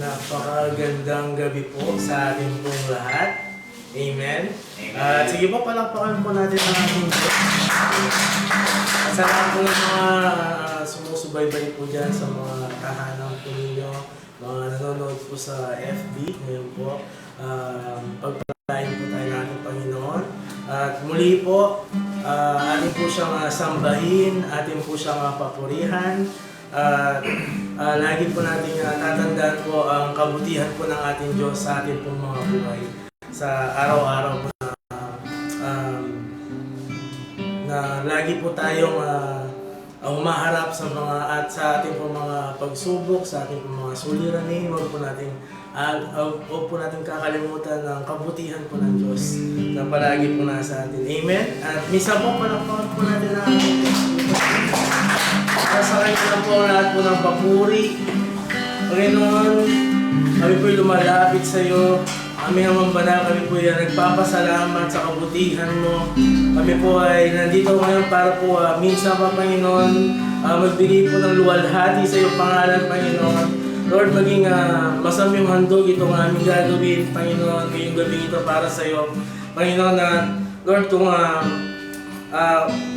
Napakagandang gabi po sa ating pong lahat. Amen. At sige po, palakpakan po natin ang ating Diyos. At sa lahat po ng mga sumusubaybay po dyan sa mga tahanang po ninyo, mga nanonood po sa FB, ngayon po, pagpalain po tayo ng ating Panginoon. At muli po, ating po siyang sambahin, ating po siyang papurihan. Lagi po natin tatandaan po ang kabutihan po ng ating Diyos sa ating pong mga buhay. Sa araw-araw po na lagi po tayong umaharap sa mga at sa ating pong mga pagsubok, sa ating pong mga suliranin. Huwag po natin kakalimutan ng kabutihan po ng Diyos na palagi po nasa atin. Amen? At misa po, palakpakan po natin ang sa kanya na po lahat po ng papuri. Panginoon, kami po'y lumalapit sa iyo. Kami naman banal, kami po'y nagpapasalamat sa kabutihan mo. Kami po ay nandito ngayon para po minsan pa, Panginoon, magbigay po ng luwalhati sa iyong pangalan, Panginoon. Lord, maging masaming handog itong aming gagawin, Panginoon, ngayong gabi ito para sa iyo. Panginoon, Lord, kung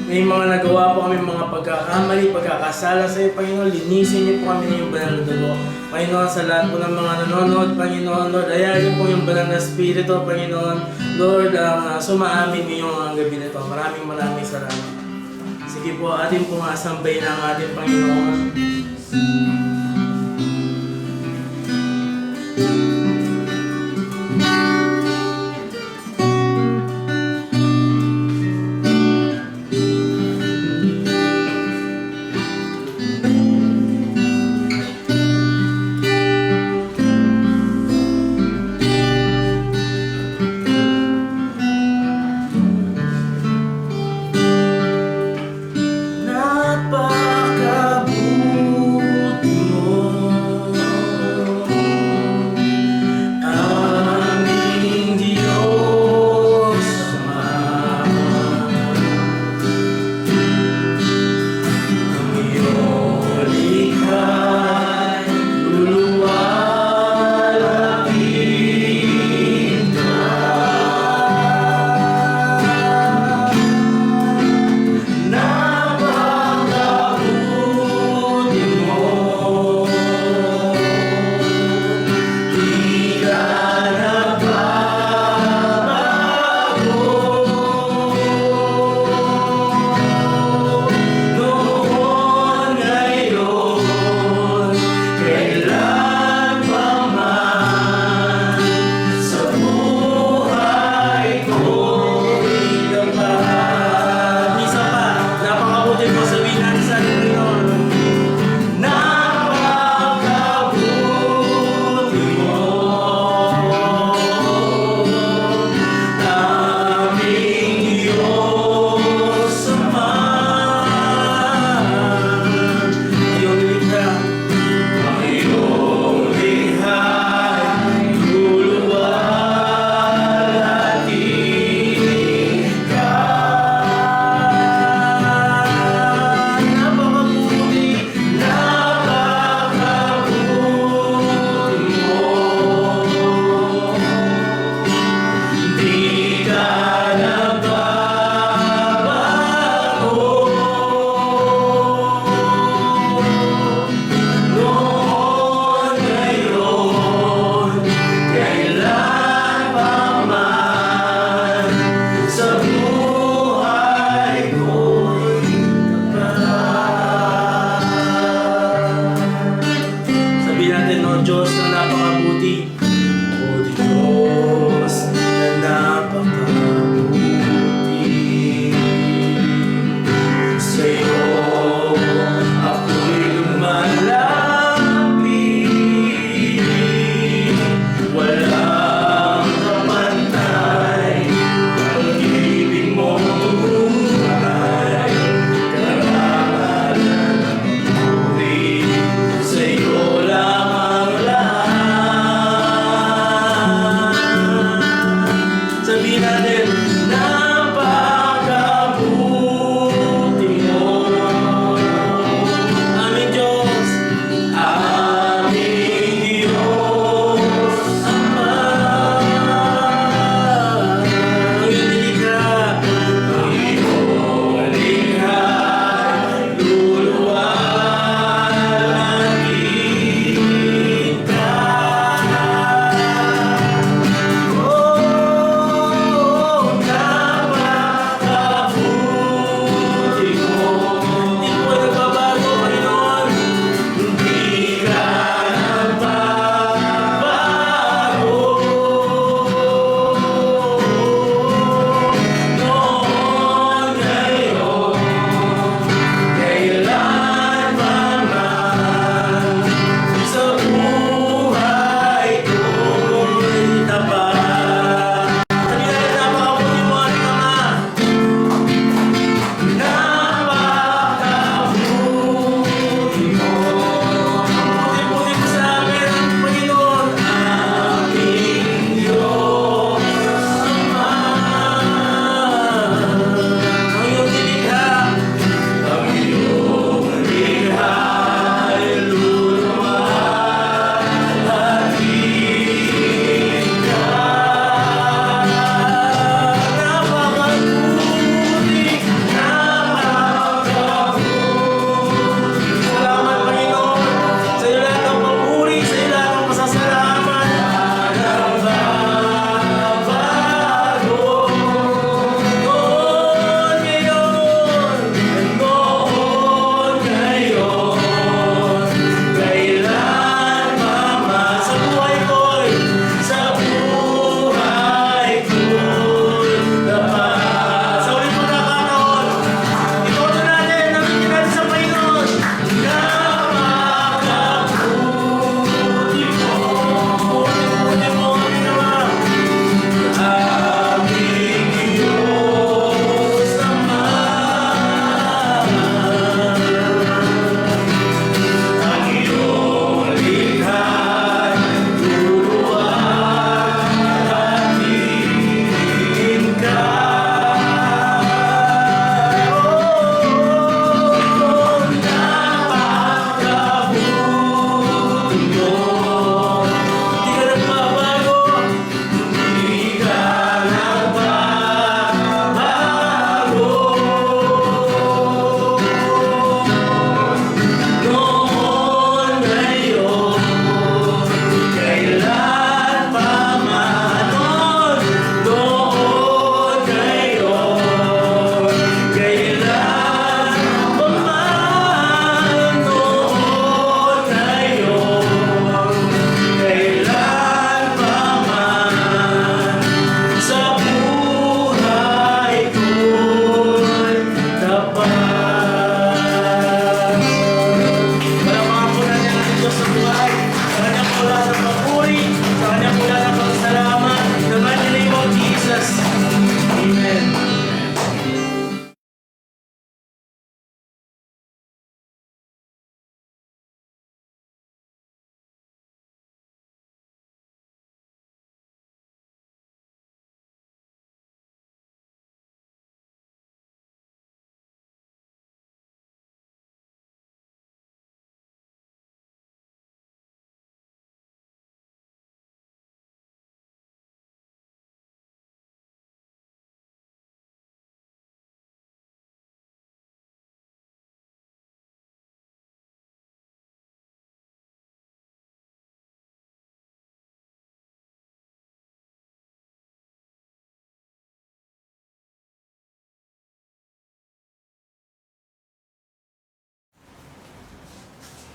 may mga nagawa po kami mga pagkakamali, pagkakasala sa iyo, Panginoon, linisin niyo po kami ng iyong banal na dugo. Panginoon, sa lahat po ng mga nanonood, Panginoon, Lord, ayaw niyo po yung banal na spirito, Panginoon. Lord, sumaamin niyo ang gabi nito. Maraming salamat. Sige po, atin pong asambay ng ating Panginoon.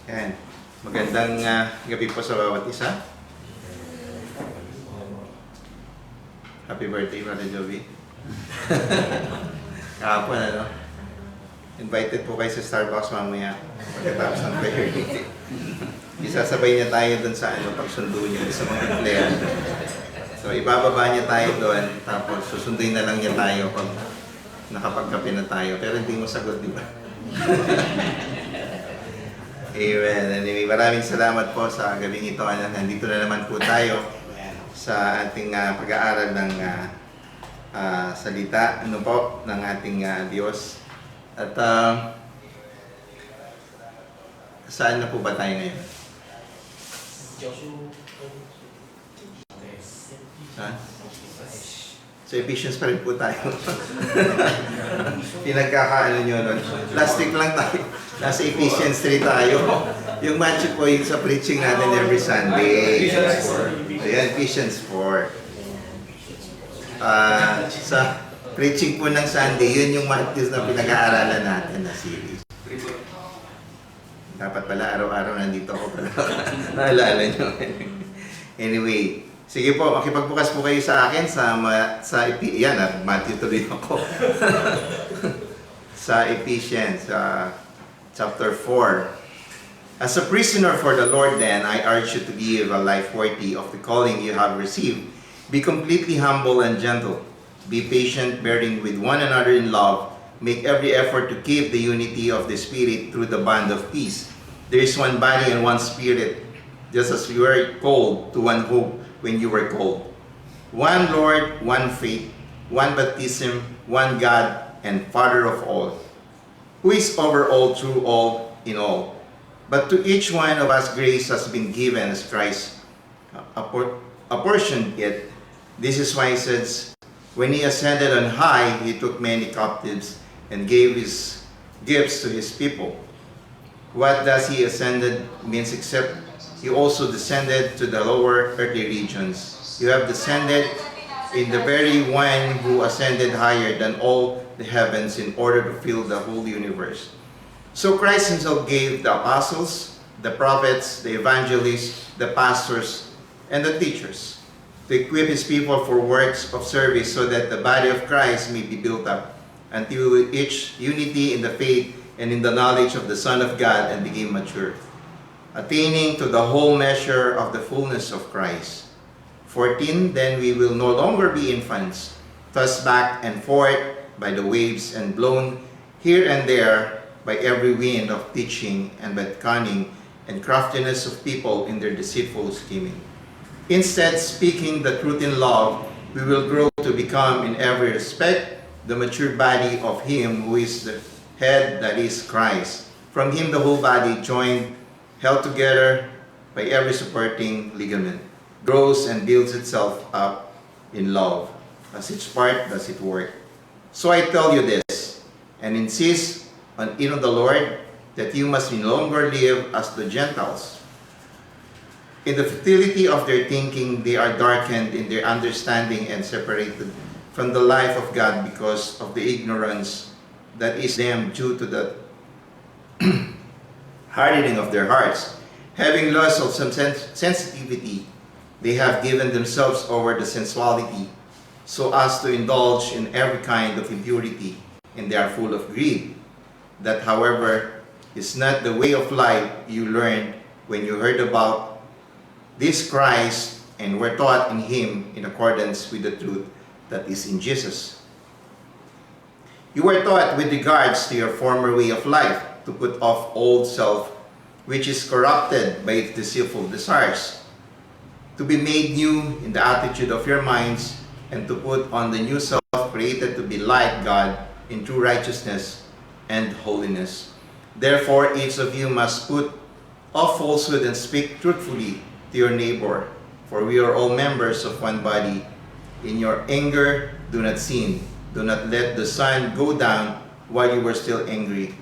Yan. Magandang gabi po sa bawat isa. Happy birthday, Brother Joey. Kahapon, ano? Invited po kayo sa Starbucks mamaya pagkatapos ng prayer meeting. Isasabay niya tayo dun sa pagsundo niyo sa mga empleyado. So, ibababa niya tayo doon, tapos susunduin na lang niya tayo pag nakapagkape na tayo. Pero hindi mo sagot, di ba? Amen. Anyway, maraming salamat po sa gabing ito. Nandito na naman po tayo sa ating pag-aaral ng salita ng ating Diyos. At saan na po ba tayo ngayon? Saan? So Ephesians pa rin po tayo. Pinagkakaano nyo nun. Last week lang tayo. Nasa Ephesians 3 tayo. Yung match po yung sa preaching natin every Sunday. Ayan, Ephesians 4. Sa preaching po ng Sunday, yun yung Matthews na pinag-aaralan natin na series. Dapat pala araw-araw nandito ako pala. Naalala nyo. Anyway, sige po, makipagbukas po kayo sa akin yan, Matthew tuloy ako. Sa Ephesians chapter 4. As a prisoner for the Lord then, I urge you to live a life worthy of the calling you have received. Be completely humble and gentle. Be patient, bearing with one another in love. Make every effort to keep the unity of the Spirit through the bond of peace. There is one body and one Spirit, just as you were called to one hope when you were called. One Lord, one faith, one baptism, one God and Father of all, who is over all, through all, in all. But to each one of us grace has been given as Christ apportioned it. This is why he says, when he ascended on high, he took many captives and gave his gifts to his people. What does he ascended means except he also descended to the lower earthly regions. You have descended in the very one who ascended higher than all the heavens in order to fill the whole universe. So Christ himself gave the apostles, the prophets, the evangelists, the pastors, and the teachers to equip his people for works of service so that the body of Christ may be built up until we reach unity in the faith and in the knowledge of the Son of God and became mature, attaining to the whole measure of the fullness of Christ. 14, then we will no longer be infants, tossed back and forth by the waves and blown here and there by every wind of teaching and by cunning and craftiness of people in their deceitful scheming. Instead, speaking the truth in love, we will grow to become in every respect the mature body of him who is the head, that is Christ. From him the whole body, joined, held together by every supporting ligament, grows and builds itself up in love, as each part does its work. So I tell you this, and insist in the Lord, that you must no longer live as the Gentiles. In the futility of their thinking, they are darkened in their understanding and separated from the life of God because of the ignorance that is them due to the hardening of their hearts. Having lost of some sensitivity, they have given themselves over to sensuality, so as to indulge in every kind of impurity, and they are full of greed. That, however, is not the way of life you learned when you heard about this Christ and were taught in him in accordance with the truth that is in Jesus. You were taught with regards to your former way of life to put off old self, which is corrupted by its deceitful desires, to be made new in the attitude of your minds, and to put on the new self created to be like God in true righteousness and holiness. Therefore, each of you must put off falsehood and speak truthfully to your neighbor, for we are all members of one body. In your anger, do not sin. Do not let the sun go down while you were still angry,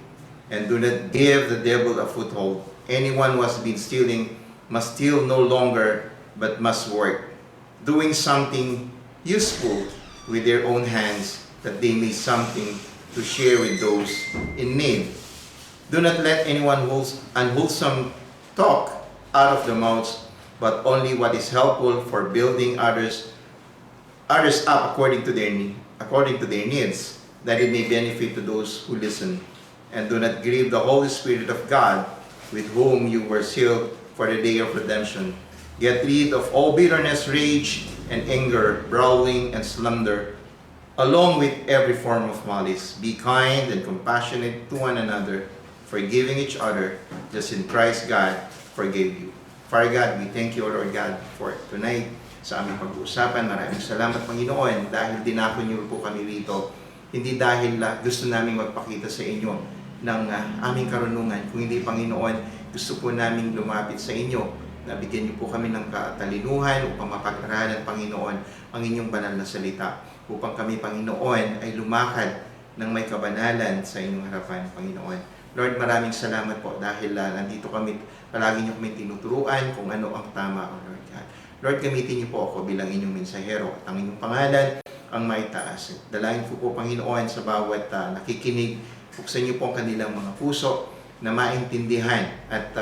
and do not give the devil a foothold. Anyone who has been stealing must steal no longer, but must work, doing something useful with their own hands, that they may something to share with those in need. Do not let anyone unwholesome talk out of the mouths, but only what is helpful for building others up according to their needs, that it may benefit to those who listen. And do not grieve the Holy Spirit of God, with whom you were sealed for the day of redemption. Get rid of all bitterness, rage, and anger, brawling, and slander, along with every form of malice. Be kind and compassionate to one another, forgiving each other, just in Christ God forgave you. Father God, we thank you, Lord God, for tonight sa aming pag-uusapan. Maraming salamat, Panginoon, dahil dinako niyo po kami rito. Hindi dahil gusto namin magpakita sa inyo ng aming karunungan. Kung hindi, Panginoon, gusto po namin lumapit sa inyo. Nabigyan niyo po kami ng katalinuhan upang mapag-aralan, Panginoon, ang inyong banal na salita. Upang kami, Panginoon, ay lumakad ng may kabanalan sa inyong harapan, Panginoon. Lord, maraming salamat po dahil nandito kami, palagi niyo kami tinuturuan kung ano ang tama, O Lord God. Lord, gamitin niyo po ako bilang inyong mensahero at ang inyong pangalan ang maitaas. Dalangin ko po, Panginoon, sa bawat nakikinig, buksan niyo po ang kanilang mga puso na maintindihan at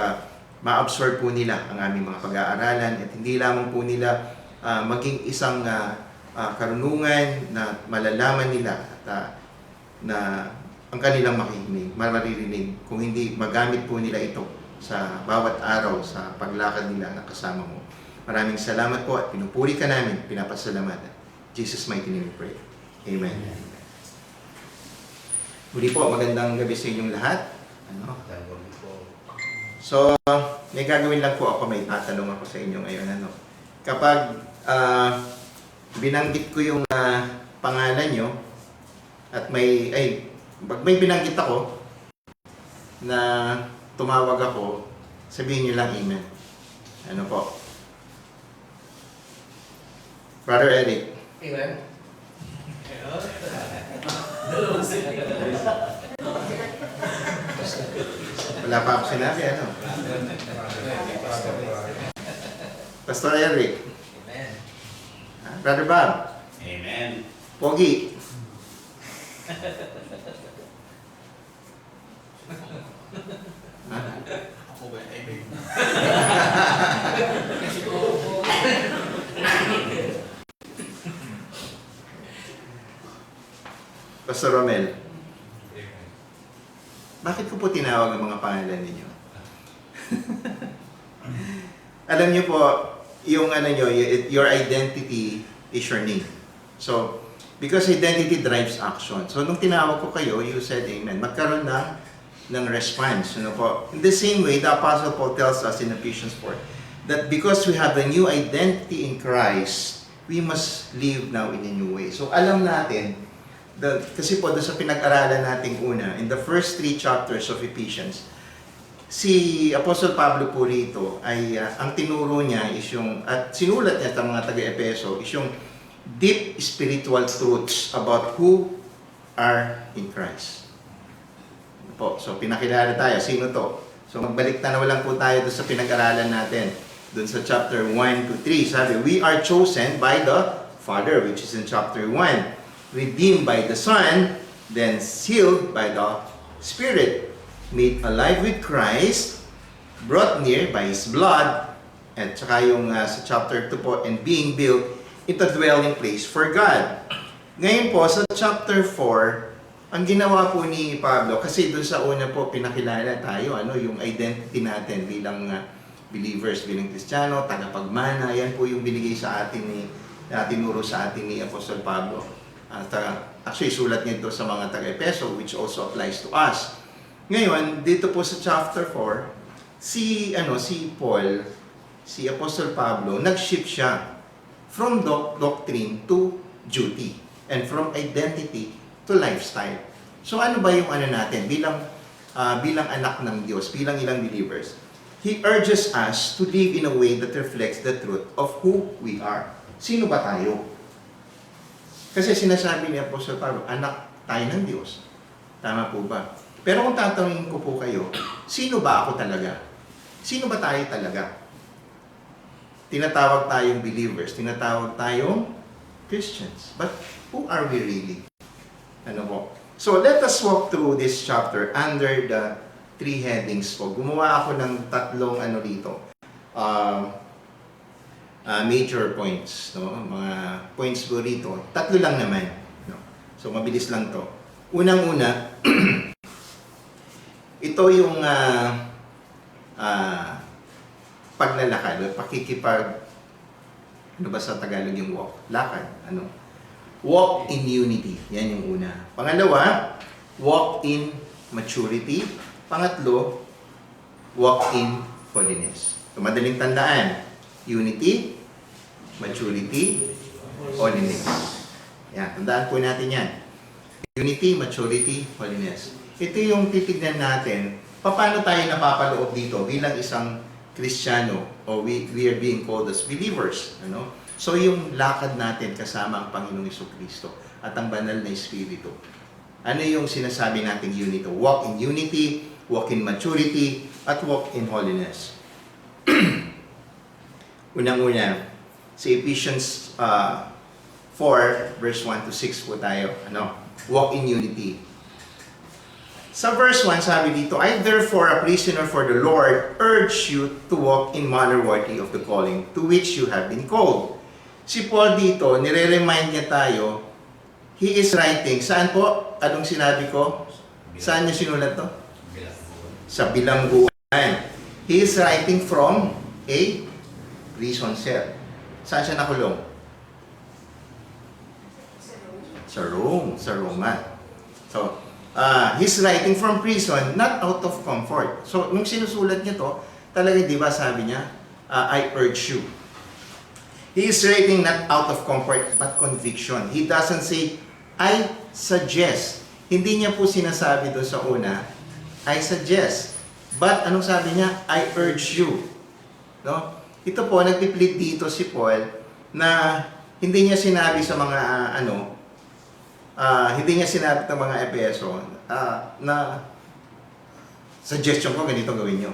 ma-absorb po nila ang aming mga pag-aaralan at hindi lamang po nila maging isang karunungan na malalaman nila at na ang kanilang maririnig, kung hindi magamit po nila ito sa bawat araw sa paglakad nila na kasama mo. Maraming salamat po at pinupuri ka namin, pinapasalamatan. Jesus' mighty name we pray. Amen. Muli po, magandang gabi sa inyong lahat. So, may gagawin lang po ako, may tatanong ako sa inyo ngayon. Kapag binanggit ko yung pangalan nyo, at pag may binanggit ako na tumawag ako, sabihin nyo lang amen. Ano po? Brother Eric. Amen. Wala pa ako sinabi, ano? Pastor Eric. Amen. Brother Bob. Amen. Pogi. Ako ba? Amen. Pastor Romel. Bakit ko po tinawag ang mga pangalan ninyo? Alam niyo po, yung your identity is your name. So, because identity drives action. So, nung tinawag ko kayo, you said amen. Magkaroon ng response. Ano po? In the same way, the Apostle Paul tells us in Ephesians 4 that because we have a new identity in Christ, we must live now in a new way. So, alam natin, kasi po doon sa pinag-aralan nating una, in the first 3 chapters of Ephesians, si Apostle Pablo po rito ay ang tinuro niya is yung, at sinulat niya sa mga taga-Epeso, is yung deep spiritual truths about who are in Christ. Po, so pinakilala tayo, sino to? So magbalik na lang po tayo doon sa pinag-aralan natin. Doon sa chapter 1 to 3, sabi, we are chosen by the Father, which is in chapter 1. Redeemed by the Son, then sealed by the Spirit, made alive with Christ, brought near by His blood, at saka yung sa chapter 2 po, and being built into a dwelling place for God. Ngayon po, sa chapter 4, ang ginawa po ni Pablo, kasi doon sa una po, pinakilala tayo, yung identity natin bilang believers, bilang Kristiyano, tagapagmana, yan po yung binigay sa atin tinuro sa atin ni Apostle Pablo. Actually, sulat niya ito sa mga taga-Epeso, which also applies to us. Ngayon, dito po sa chapter 4, si Paul, si Apostle Pablo, nag-shift siya from doctrine to duty, and from identity to lifestyle. So ano ba yung natin bilang anak ng Diyos, bilang ilang believers? He urges us to live in a way that reflects the truth of who we are. Sino ba tayo? Kasi sinasabi ni Apostle Pablo, anak tayo ng Diyos. Tama po ba? Pero kung tatanungin ko po kayo, sino ba ako talaga? Sino ba tayo talaga? Tinatawag tayong believers, tinatawag tayong Christians. But who are we really? Ano po? So let us walk through this chapter under the 3 three headings po. Gumawa ako ng tatlong ano dito. Major points, no? Mga points po rito. Tatlo lang naman, no? So mabilis lang to. Unang-una, ito yung paglalakad, ano ba sa Tagalog yung walk? Lakad, ano? Walk in unity, yan yung una. Pangalawa, walk in maturity. Pangatlo, walk in holiness. So, madaling tandaan, unity, maturity, holiness. Yan, tandaan po natin yan. Unity, maturity, holiness. Ito yung titignan natin, paano tayo napapaloob dito bilang isang Kristiyano o we are being called as believers. Ano? So yung lakad natin kasama ang Panginoong Jesucristo at ang banal na Espiritu. Ano yung sinasabi nating unity? Walk in unity, walk in maturity, at walk in holiness. Unang-una, sa Ephesians 4, verse 1 to 6 po tayo. Ano? Walk in unity. Sa verse 1, sabi dito, I therefore, a prisoner for the Lord, urge you to walk in manner worthy of the calling to which you have been called. Si Paul dito, nire-remind niya tayo, he is writing. Saan po? Anong sinabi ko? Saan niya sinulat to? Sa bilangguan. He is writing from a prison cell. Saan siya nakulong? Sa Rome. Sa Roma. So, he's writing from prison, not out of comfort. So, nung sinusulat niya to, talaga, di ba, sabi niya, I urge you. He is writing not out of comfort, but conviction. He doesn't say, I suggest. Hindi niya po sinasabi doon sa una, I suggest. But, anong sabi niya? I urge you. No? Ito po, nagpiplit dito si Paul na hindi niya sinabi sa mga, hindi niya sinabi ng mga Epeso na suggestion ko ganito gawin nyo.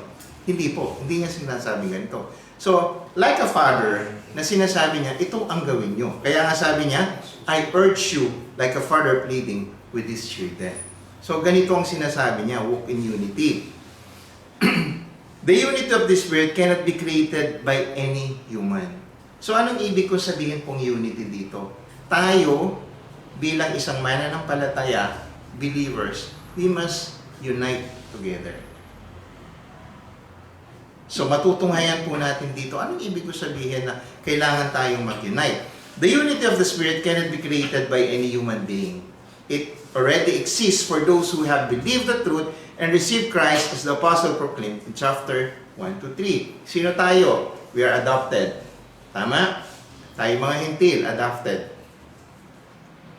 Hindi po. Hindi niya sinasabi ganito. So, like a father na sinasabi niya, ito ang gawin nyo. Kaya nga sabi niya, I urge you like a father pleading with his children. So, ganito ang sinasabi niya, walk in unity. The unity of the Spirit cannot be created by any human. So, anong ibig ko sabihin pong unity dito? Tayo, bilang isang mananampalataya, believers, we must unite together. So matutunghayan po natin dito, anong ibig ko sabihin na kailangan tayong mag-unite? The unity of the Spirit cannot be created by any human being. It already exists for those who have believed the truth and received Christ as the Apostle proclaimed in chapter 1 to 3. Sino tayo? We are adopted. Tama? Tayo mga hintil, adopted.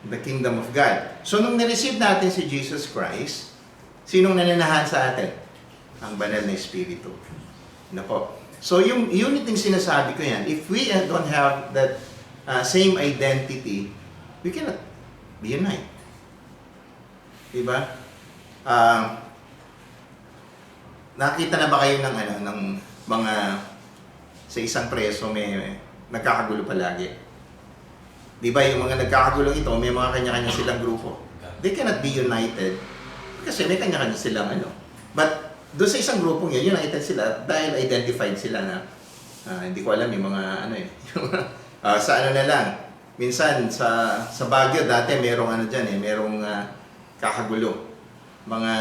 The kingdom of God. So, nung na-receive natin si Jesus Christ, sinong nananahan sa atin? Ang banal na Espiritu. Nako. So, yung unity sinasabi ko yan, if we don't have that same identity, we cannot be united. Diba? Nakita na ba kayo ng mga sa isang preso may nagkakagulo palagi? Di ba yung mga nagkakagulong ito, may mga kanya-kanya silang grupo. They cannot be united kasi may kanya-kanya silang But doon sa isang grupong yun, united sila dahil identified sila na hindi ko alam yung mga sa na lang. Minsan sa Baguio dati merong merong kakagulo. Mga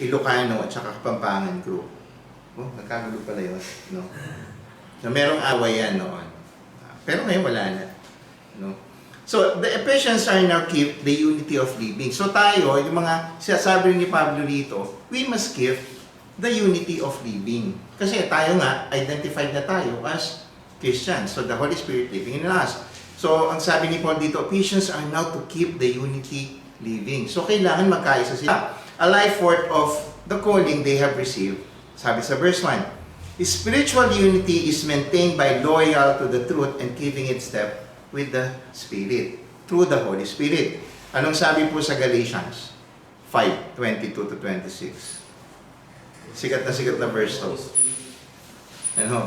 Ilocano at saka Kapampangan group. Oh, nagkagulo pala yun. No? So merong away yan noon. Pero ngayon wala na. No? So, the Ephesians are now keep the unity of living. So tayo, yung mga sinasabi ni Pablo rito, we must keep the unity of living. Kasi tayo nga, identified na tayo as Christians. So the Holy Spirit living in us. So, ang sabi ni Paul dito, Ephesians are now to keep the unity living. So, kailangan magkaisa sila. A life worth of the calling they have received. Sabi sa verse 1, spiritual unity is maintained by loyal to the truth and keeping it step with the Spirit, through the Holy Spirit. Anong sabi po sa Galatians 5:22 to 26? Sikat na verse to.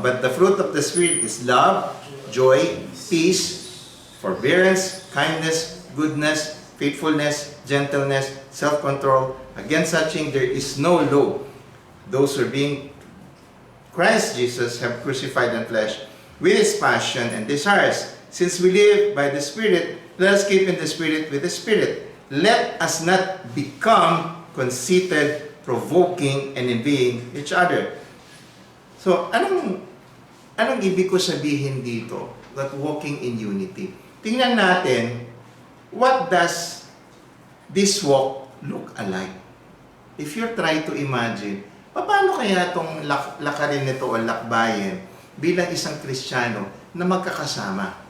But the fruit of the Spirit is love, joy, peace, forbearance, kindness, goodness, faithfulness, gentleness, self-control. Against such things there is no law. those who are being Christ Jesus have crucified in flesh with his passion and desires. Since we live by the Spirit, let us keep in the Spirit with the Spirit. Let us not become conceited, provoking, and envying each other. So, anong ibig ko sabihin dito? That walking in unity. Tingnan natin, what does this walk look alike? If you try to imagine, paano kaya itong lakarin nito o lakbayin bilang isang Kristiyano na magkakasama?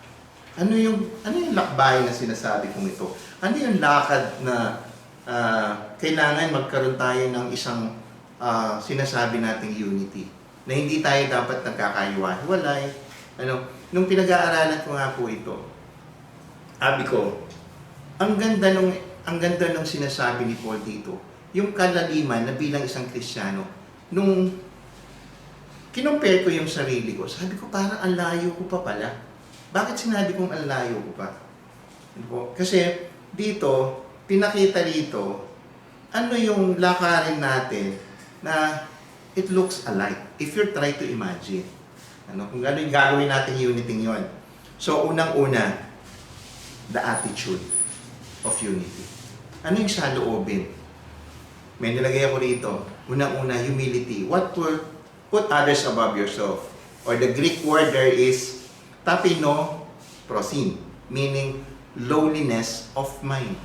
Ano yung lakbayin na sinasabi kong ito? Ano yung lakad na kailangan magkaroon tayo ng isang sinasabi nating unity? Na hindi tayo dapat nagkakaiwa-hiwalay. Nung pinag-aaralan ko nga po ito, sabi ko, ang ganda nung sinasabi ni Paul dito, yung kalaliman na bilang isang Kristiyano, nung kinumpare ko yung sarili ko, sabi ko parang ang layo ko pa pala. Bakit sinabi kong ang layo ko pa? Kasi dito, pinakita dito, ano yung lakarin natin na it looks alike. If you try to imagine, kung ano yung gagawin natin unity yon. So, unang-una, the attitude of unity. Ano yung saloobin? May nilagay ako rito. Unang-una, humility. Put others above yourself. Or the Greek word there is tapino prosin, meaning lowliness of mind.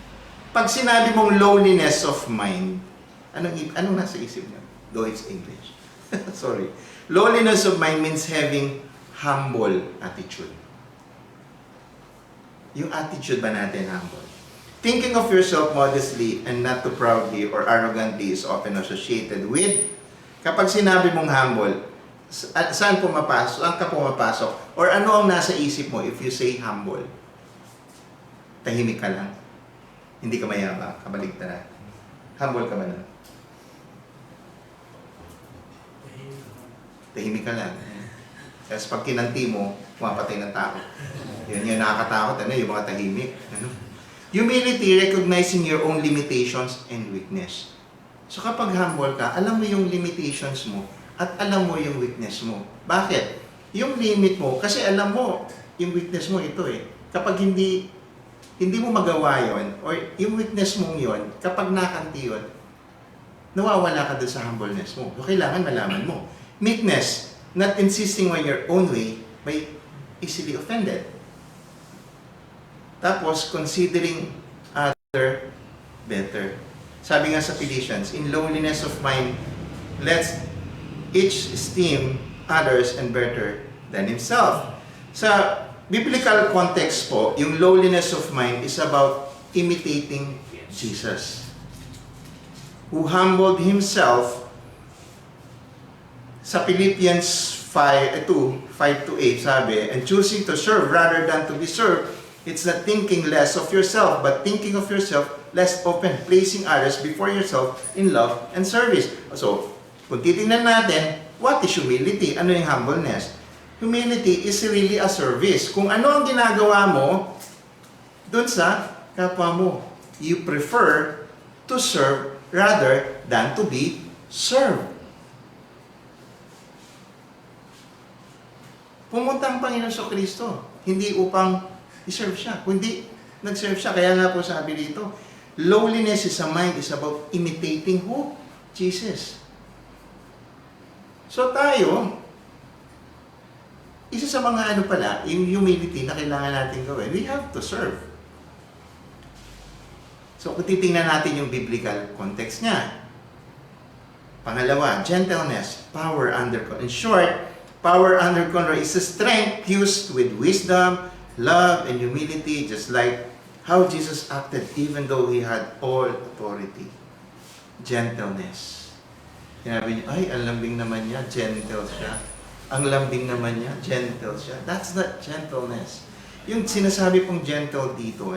Pag sinabi mong lowliness of mind, anong nasa isip niyo? Though it's English. Sorry. Lowliness of mind means having humble attitude. Yung attitude ba natin humble? Thinking of yourself modestly and not too proudly or arrogantly is often associated with, kapag sinabi mong humble, saan ka pumapasok? Or ano ang nasa isip mo if you say humble? Tahimik ka lang. Hindi ka mayabang, kabaligtaran. Humble ka ba na? Tahimik ka lang. Tapos pag kinanti mo, mapatay ng tao. Yan yung nakakatakot, yung mga tahimik. Humility, recognizing your own limitations and weakness. So kapag humble ka, alam mo yung limitations mo at alam mo yung weakness mo. Bakit? Yung limit mo, kasi alam mo, yung weakness mo ito Kapag hindi mo magawa yon or yung weakness mong yon, kapag nakanti yun, nawawala ka doon sa humbleness mo. So kailangan malaman mo. Meekness, not insisting on your own way by easily offended. Tapos, considering other better. Sabi nga sa Philippians, in lowliness of mind, let's each esteem others and better than himself. Sa biblical context po, yung lowliness of mind is about imitating Jesus, who humbled himself. Sa Philippians 5:2-8 sabi, and choosing to serve rather than to be served, it's not thinking less of yourself, but thinking of yourself less often, placing others before yourself in love and service. So, kung titingnan natin, what is humility? Ano yung humbleness? Humility is really a service. Kung ano ang ginagawa mo dun sa kapwa mo, you prefer to serve rather than to be served. Pumunta ang Panginoon sa Kristo, hindi upang i-serve siya, kundi nag-serve siya. Kaya nga po sabi dito, lowliness is a mind is about imitating who? Jesus. So tayo, isa sa mga yung humility na kailangan natin gawin, we have to serve. So kung titingnan natin yung biblical context niya. Pangalawa, gentleness, power under control. In short, power under control is a strength used with wisdom, love, and humility, just like how Jesus acted even though He had all authority. Gentleness. Sinabi niya, ay, ang lambing naman niya, gentle siya. Ang lambing naman niya, gentle siya. That's not gentleness. Yung sinasabi pong gentle dito,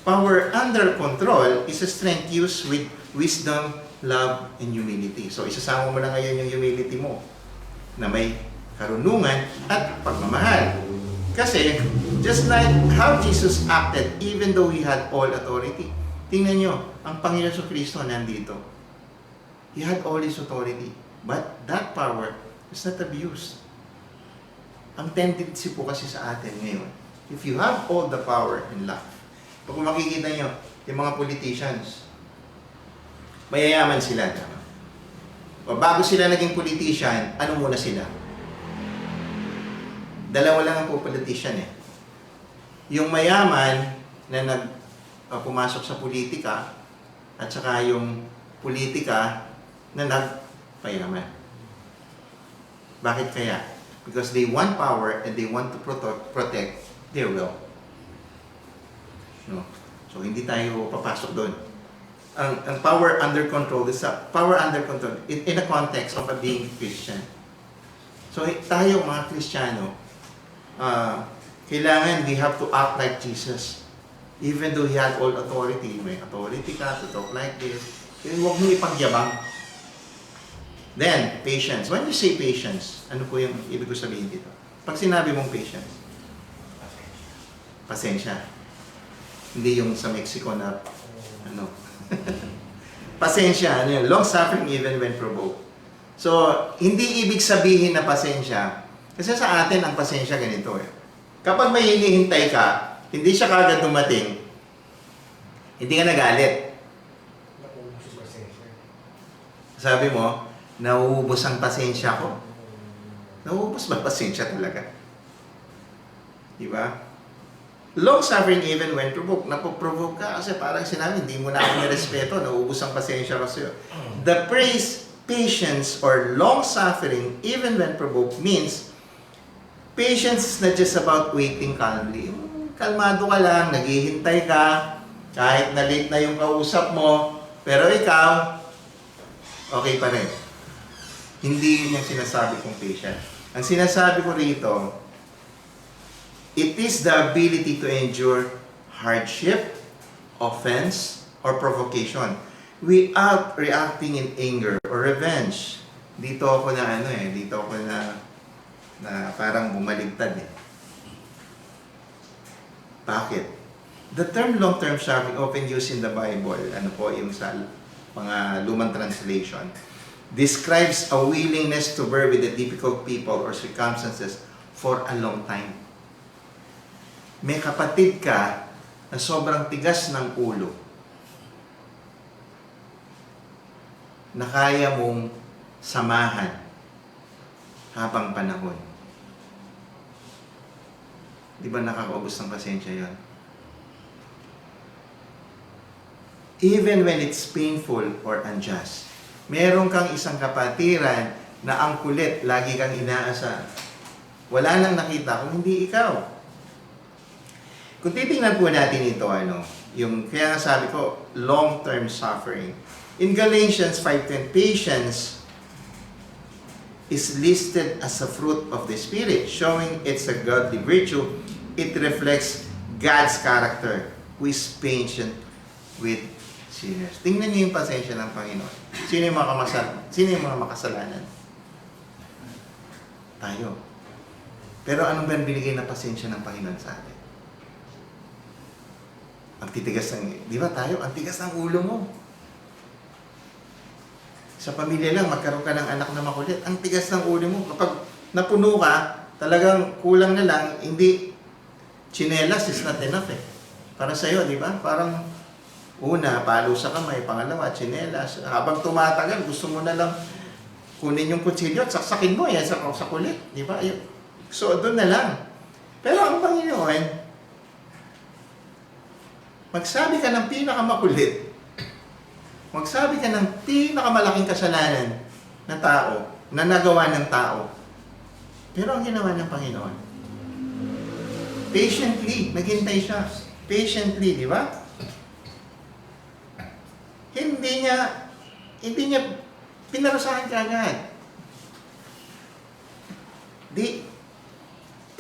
power under control is a strength used with wisdom, love, and humility. So, isasama mo na ngayon yung humility mo na may karunungan at pagmamahal. Kasi, just like how Jesus acted even though He had all authority. Tingnan nyo, ang Panginoon sa Kristo nandito. He had all His authority. But that power is not abused. Ang tendency po kasi sa atin ngayon, if you have all the power in life, pag makikita nyo, yung mga politicians, mayayaman sila. Tama? O bago sila naging politician, ano muna sila? Dalawa lang ang po politician eh. Yung mayaman na pumasok sa politika, at saka yung politika na nagpayaman. Bakit kaya? Because they want power and they want to protect their will. No? So hindi tayo papasok doon. Ang power under control is power under control in a context of being Christian. So tayo mga Kristiyano, kailangan we have to act like Jesus. Even though He had all authority, may authority ka to talk like this, huwag mo ipagyabang. Then, patience. When you say patience, ano po yung ibig ko sabihin dito? Pag sinabi mong patience, pasensya. Hindi yung sa Mexico na, ano, pasensya, ano yun, long suffering even when provoked. So, hindi ibig sabihin na pasensya, kasi sa atin ang pasensya ganito eh. Kapag may hinihintay ka, hindi siya kagad dumating, hindi ka nagalit. Sabi mo, nauubos ang pasensya ko. Nauubos ba pasensya talaga? Diba? Long suffering even when provoked. Napoprovoke ka kasi parang sinabi, hindi mo na ako nirespeto, nauubos ang pasensya ko sa'yo. The praise, patience, or long suffering even when provoked means patience is not just about waiting calmly. Kalmado ka lang, naghihintay ka, kahit na late na yung kausap mo, pero ikaw, okay pa rin. Hindi yun yung sinasabi kong patient. Ang sinasabi ko rito, it is the ability to endure hardship, offense, or provocation without reacting in anger or revenge. Dito ako na dito ako na parang bumaligtad eh. Bakit? The term long-term suffering often used in the Bible, ano po yung sa mga lumang translation, describes a willingness to bear with the difficult people or circumstances for a long time. May kapatid ka na sobrang tigas ng ulo na kaya mong samahan habang panahon. Di ba nakakaubos ng pasensya yon? Even when it's painful or unjust. Meron kang isang kapatiran na ang kulit, lagi kang inaasa. Wala nang nakita kung hindi ikaw. Kung titingnan po natin ito, yung, kaya nga sabi ko, long-term suffering. In Galatians 5:10, patience is listed as a fruit of the Spirit, showing it's a godly virtue. It reflects God's character, who is patient with sinners. Tingnan niyo yung pasensya ng Panginoon. Sino yung mga makasalanan? Tayo. Pero anong ba binigay na pasensya ng Panginoon sa atin? Ang titigas di ba tayo? Ang tigas ng ulo mo. Sa pamilya lang, magkaroon ka ng anak na makulit. Ang tigas ng ulo mo. Kapag napuno ka, talagang kulang na lang, hindi, chinelas is not enough eh. Para sa'yo, di ba? Parang, una, palo sa kamay, pangalawa, chinelas. Habang tumatagal, gusto mo na lang kunin yung kutsilyo at saksakin mo yan sa kulit. Di ba? So, doon na lang. Pero ang Panginoon, magsabi ka ng pinakamakulit, magsabi ka ng pinakamalaking kasalanan na tao, na nagawa ng tao. Pero ang ginawa ng Panginoon, patiently, naghintay siya. Patiently, di ba? Hindi niya pinarusahan ka agad.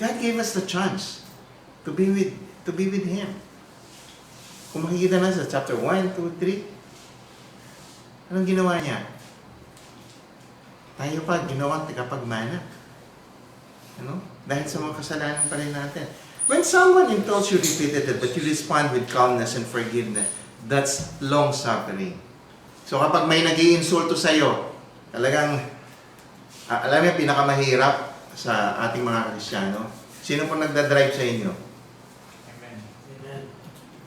God gave us the chance to be with Him. Kung makikita na sa chapter 1, 2, 3, anong ginawa niya? Tayo pa, ginawang tagapagmana. Dahil sa mga kasalanan pa rin natin. When someone insults you repeatedly, but you respond with calmness and forgiveness, that's long suffering. So kapag may nag-iinsulto sa'yo, talagang Alam niyo, pinakamahirap sa ating mga Kristiyano, sino po nagda-drive sa inyo? Amen. Amen.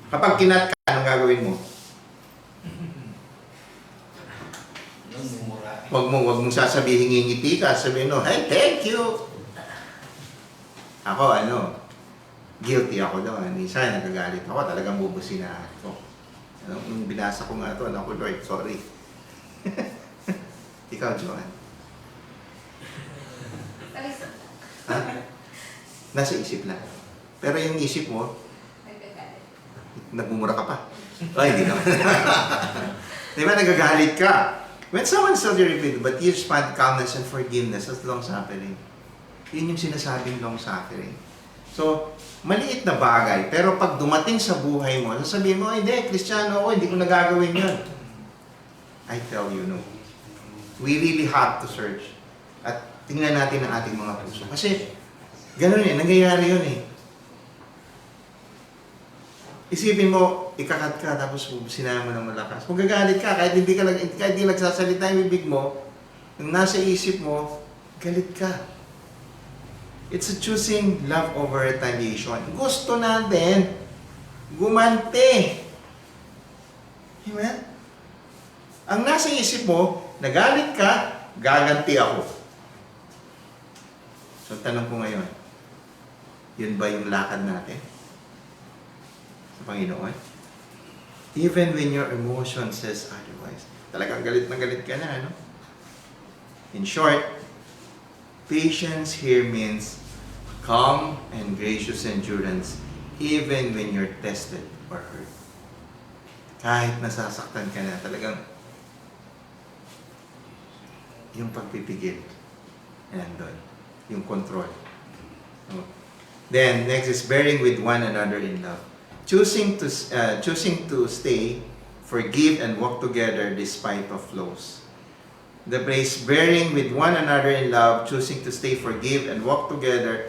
Kapag kinat ka, anong gagawin mo? Yung mumura. Huwag mong sasabihin ngingiti ka, sabihin mo, hey, thank you! Ako, guilty ako doon. Minsan, nagagalit ako, talagang bubusinahan ko. Nung binasa ko nga ito, naku Lord, sorry. Ikaw, Joanne. Ha? Nasa isip lang. Pero yung isip mo, nagmumura ka pa. Ay, hindi naman. Di ba, nagagalit ka? When someone tells you repeat, but you respond calmness and forgiveness, that's long suffering. Yun yung sinasabing long suffering. So, maliit na bagay. Pero pag dumating sa buhay mo, sasabihin mo, hindi, Kristiyano ako, hindi ko nagagawin yun. I tell you, no. We really have to search. At tingnan natin ang ating mga puso. Kasi, ganun nangyayari yun eh. Isipin mo, ikakat ka, tapos sinama mo ng malakas. Kung gagalit ka, kahit hindi nagsasalita yung bibig mo, yung nasa isip mo, galit ka. It's a choosing love over retaliation. Gusto natin gumante. Amen? Ang nasa isip mo, nagalit ka, gaganti ako. So, tanong ko ngayon, yun ba yung lakad natin sa Panginoon? Even when your emotion says otherwise. Talagang galit na galit ka na, no? In short, patience here means calm and gracious endurance even when you're tested or hurt. Kahit nasasaktan ka na, talagang yung pagpipigil nandun. Yung control. Then, next is bearing with one another in love. Choosing to stay, forgive, and walk together despite of flaws. The phrase bearing with one another in love, choosing to stay, forgive, and walk together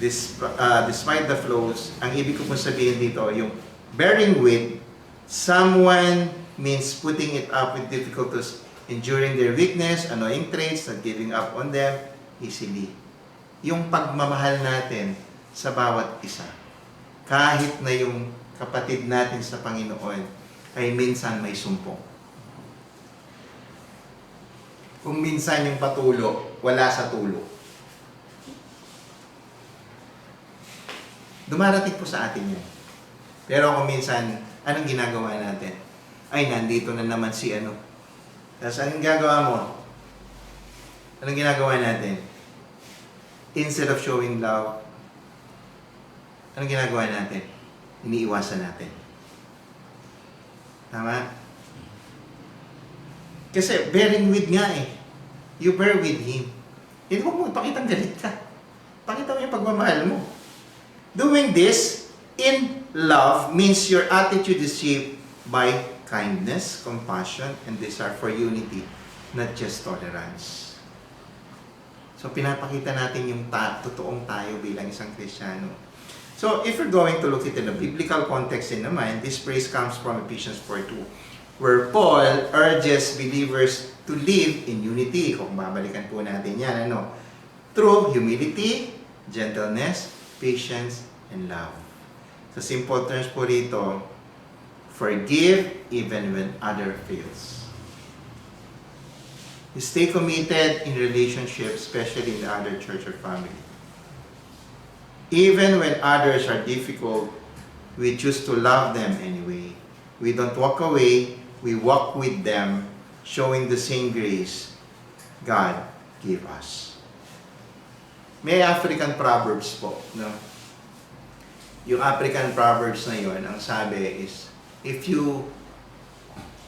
despite the flaws. Ang ibig ko pong sabihin dito, yung bearing with someone means putting it up with difficulties, enduring their weakness, annoying traits, not giving up on them easily. Yung pagmamahal natin sa bawat isa. Kahit na yung kapatid natin sa Panginoon ay minsan may sumpong. Kung minsan yung patulo, wala sa tulo. Dumarating po sa atin yan. Pero kung minsan, anong ginagawa natin? Ay, nandito na naman si ano. Tapos anong gagawa mo? Anong ginagawa natin? Instead of showing love, anong ginagawa natin? Iniiwasan natin. Tama? Kasi bearing with nga eh. You bear with Him. Hindi mo ipakitang galit ka. Pakita mo yung pagmamahal mo. Doing this in love means your attitude is shaped by kindness, compassion, and desire for unity, not just tolerance. So, pinapakita natin yung totoong tayo bilang isang Kristiyano. So, if we're going to look at it in a biblical context in the mind, this phrase comes from Ephesians 4:2, where Paul urges believers to live in unity. Kung babalikan po natin yan, through humility, gentleness, patience, and love. Sa simple terms po rito, forgive even when other fails. Stay committed in relationships, especially in the other church or family. Even when others are difficult, we choose to love them anyway. We don't walk away, we walk with them, showing the same grace God gave us. May African proverbs po, no? Yung African proverbs na yun, ang sabi is,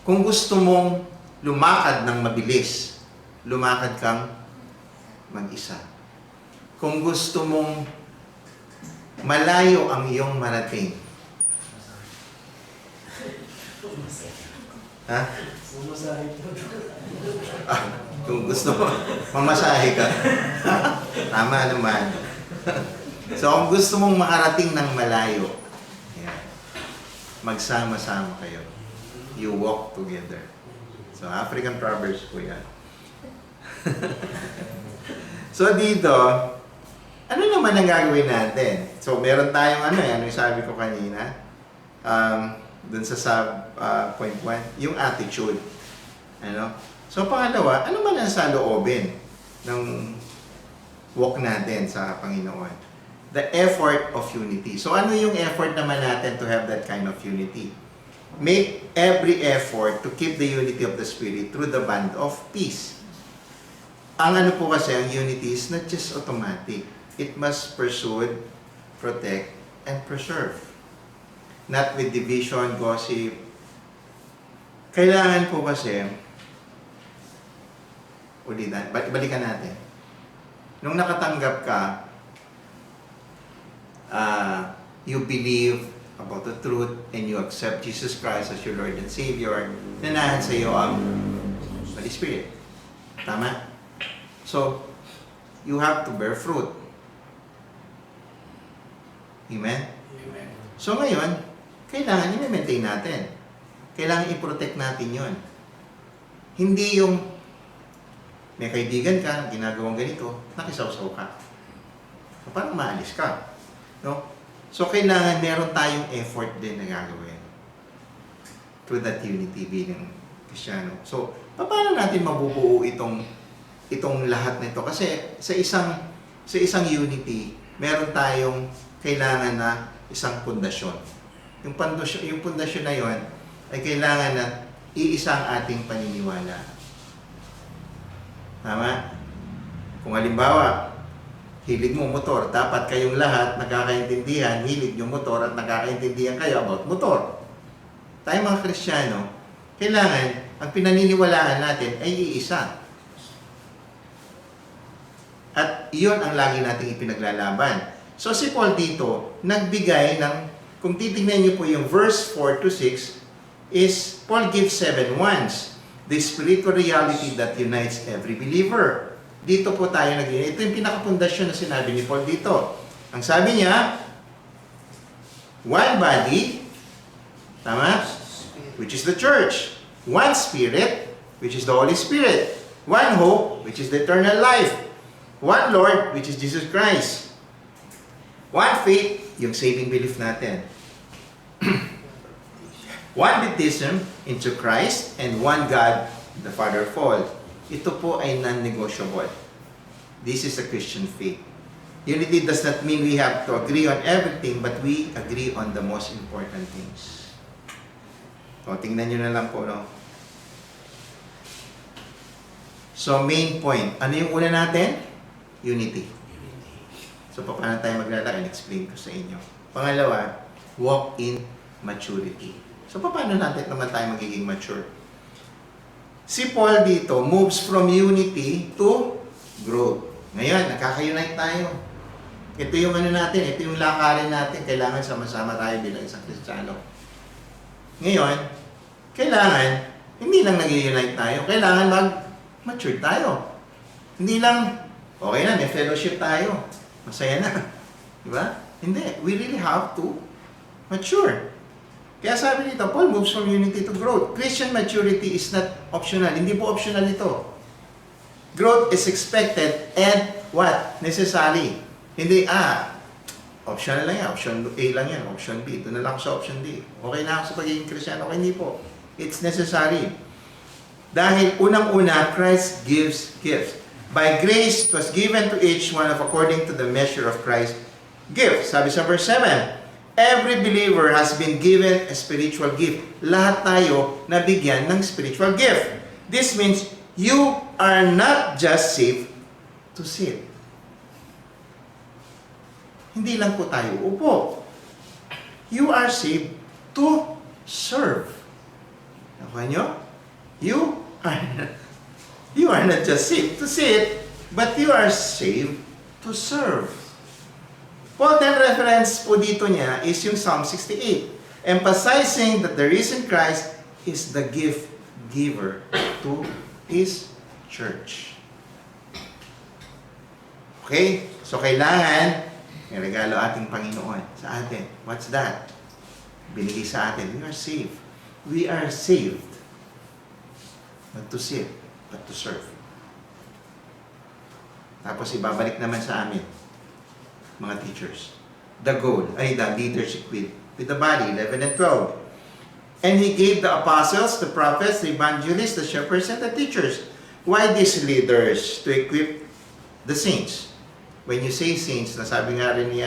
kung gusto mong lumakad ng mabilis, lumakad kang mag-isa. Kung gusto mong malayo ang iyong marating, ha? Kung gusto mo, mamasahe ka. Tama naman. So, kung gusto mong makarating ng malayo, yan, magsama-sama kayo. You walk together. So, African Proverbs po yan. So dito, ano naman ang gagawin natin? So meron tayong ano yung sabi ko kanina, dun sa point 1, yung attitude. Ano? So pangalawa, ano man ang saloobin ng walk natin sa Panginoon? The effort of unity. So ano yung effort naman natin to have that kind of unity? Make every effort to keep the unity of the Spirit through the bond of peace. Ang ano po kasi, ang unity is not just automatic. It must pursue, protect, and preserve. Not with division, gossip. Kailangan po kasi, ulitan, balikan natin. Nung nakatanggap ka, you believe about the truth and you accept Jesus Christ as your Lord and Savior, nanahan sa iyo ang Holy Spirit. Tama? So, you have to bear fruit. Amen? Amen. So ngayon, kailangan i-maintain natin. Kailangan i-protect natin yon. Hindi yung may kaibigan ka, ginagawang ganito, nakisawsaw ka. Parang maalis ka. No? So, kailangan meron tayong effort din na gagawin through that unity bilang Kristiyano. So, paano natin mabubuo itong lahat nito? Kasi sa isang unity, meron tayong kailangan na isang pundasyon. Yung pundasyon na yon ay kailangan na iisa ang ating paniniwala. Tama? Kung halimbawa, hilig mo motor, dapat kayong lahat nagkakaintindihan, hilig yung motor at nagkakaintindihan kayo about motor. Tayo mga Kristiyano, kailangan ang pinaniniwalaan natin ay iisa. At iyon ang lagi nating ipinaglalaban. So si Paul dito, nagbigay ng, kung titignan niyo po yung verse 4 to 6, is Paul gives 7 ones. The spiritual reality that unites every believer. Dito po tayo ito yung pinakapundasyon na sinabi ni Paul dito. Ang sabi niya, one body, tama? Which is the church. One spirit, which is the Holy Spirit. One hope, which is the eternal life. One Lord, which is Jesus Christ. One faith, yung saving belief natin. One baptism into Christ, and one God, the Father of all. Ito po ay non-negotiable. This is a Christian faith. Unity does not mean we have to agree on everything, but we agree on the most important things. O, tingnan nyo na lang po, no? So, main point. Ano yung una natin? Unity. So, paano tayo maglalakad? Explain ko sa inyo. Pangalawa, walk in maturity. So, paano natin naman tayo magiging mature? Si Paul dito moves from unity to growth. Ngayon, nakaka-unite tayo. Ito yung ano natin, ito yung lakarin natin. Kailangan sama-sama tayo bilang isang Kristiyano. Ngayon, kailangan, hindi lang nag-unite tayo, kailangan mag-mature tayo. Hindi lang, okay na, may fellowship tayo. Masaya na. Diba? Hindi. We really have to mature. Kaya sabi nito, Paul moves from unity to growth. Christian maturity is not optional. Hindi po optional ito. Growth is expected and what? Necessary. Hindi, optional lang yan. Option A lang yan. Option B. Ito na lang ako sa option D. Okay na ako sa pagiging Kristyano. Okay, hindi po. It's necessary. Dahil unang-una, Christ gives gifts. By grace, it was given to each one of according to the measure of Christ's gift. Sabi sa verse 7, every believer has been given a spiritual gift. Lahat tayo nabigyan ng spiritual gift. This means you are not just saved to sit. Hindi lang po tayo upo. You are saved to serve. Nakuha nyo? You are not just saved to sit, but you are saved to serve. Paul then reference po dito niya is yung Psalm 68, emphasizing that the risen Christ is the gift giver to His church. Okay? So kailangan may regalo ating Panginoon sa atin. What's that? Binigay sa atin. We are saved. We are saved. Not to sit, but to serve. Tapos ibabalik naman sa amin, mga teachers. The goal, ay the leadership with the body, 11 and 12. And He gave the apostles, the prophets, the evangelists, the shepherds, and the teachers. Why these leaders? To equip the saints. When you say saints, nasabi nga rin ni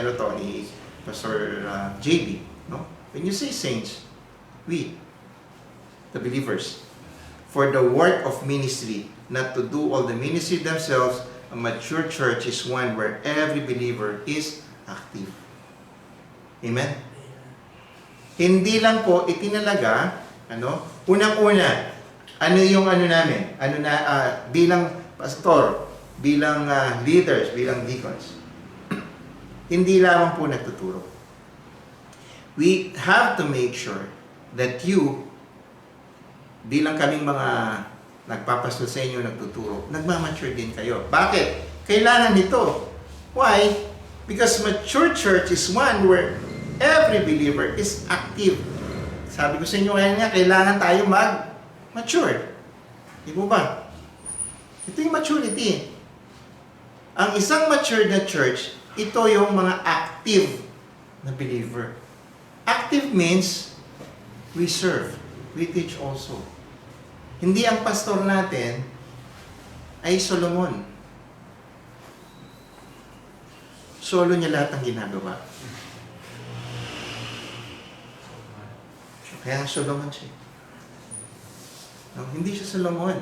Pastor JB, no? When you say saints, we, the believers, for the work of ministry, not to do all the ministry themselves. A mature church is one where every believer is active. Amen? Hindi lang po itinalaga, unang-una, namin, bilang pastor, bilang leaders, bilang deacons. Hindi lamang po nagtuturo. We have to make sure that you, bilang kaming mga nagpapastol sa inyo, nagtuturo, nagmamature din kayo. Bakit? Kailangan nito. Why? Because mature church is one where every believer is active. Sabi ko sa inyo ngayon nga, kailangan tayo mag-mature. Di mo ba? Ito yung maturity. Ang isang mature na church, ito yung mga active na believer. Active means we serve, we teach also. Hindi ang pastor natin ay Solomon. Solo niya lahat ang ginagawa. Kaya nga Solomon siya. No, hindi siya Solomon.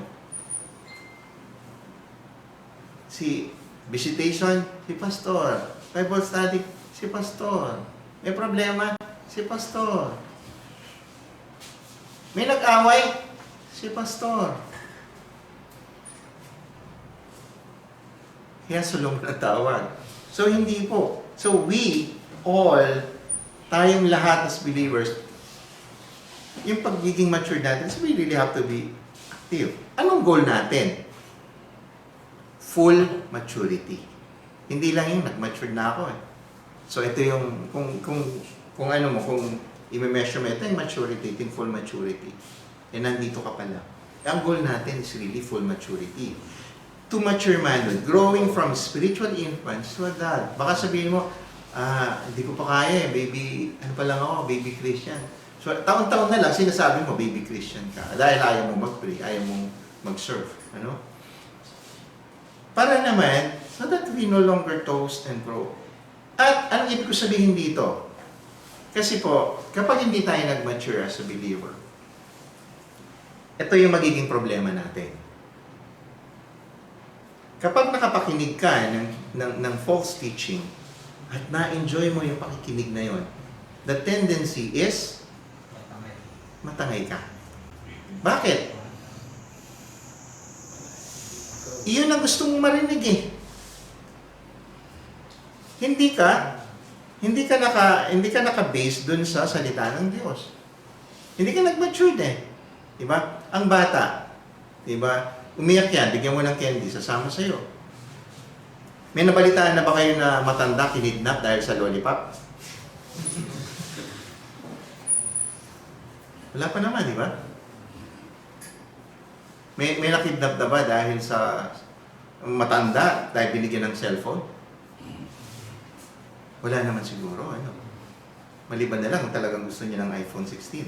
Si visitation, si pastor. Bible study, si pastor. May problema, si pastor. May nag-away, si pastor. Kaya Solomon ang tawag. So, hindi po. So, we all, tayong lahat as believers, yung pagiging mature natin, so we really have to be active. Anong goal natin? Full maturity. Hindi lang yung nag-mature na ako eh. So, ito yung, kung i-measure mo, ito yung maturity, ito yung full maturity. Eh, nandito ka pala. Ang goal natin is really full maturity. To mature manhood, growing from spiritual infants to adult. Baka sabihin mo, hindi ko pa kaya eh, baby, ano pa lang ako, baby Christian. So, taon-taon na lang, sinasabi mo, baby Christian ka. Dahil ayaw mo mag-pray, ayaw mo mag-serve. Ano? Para naman, so that we no longer toast and grow. At anong ibig ko sabihin dito? Kasi po, kapag hindi tayo nag-mature as a believer, ito yung magiging problema natin. Kapag nakapakinig ka ng false teaching at na-enjoy mo yung pakikinig na yon, the tendency is matangay ka. Bakit? Iyon ang gusto mong marinig eh. Hindi ka naka-base dun sa salita ng Diyos. Hindi ka nag-matured eh. Diba? Ang bata, diba? Umiyak yan, bigyan mo ng candy, sasama sa'yo. May nabalitaan na ba kayo na matanda kinidnap dahil sa lollipop? Wala pa naman, di ba? May nakidnap na ba dahil sa matanda dahil binigyan ng cellphone? Wala naman siguro, ano? Maliban na lang kung talagang gusto niya ng iPhone 16.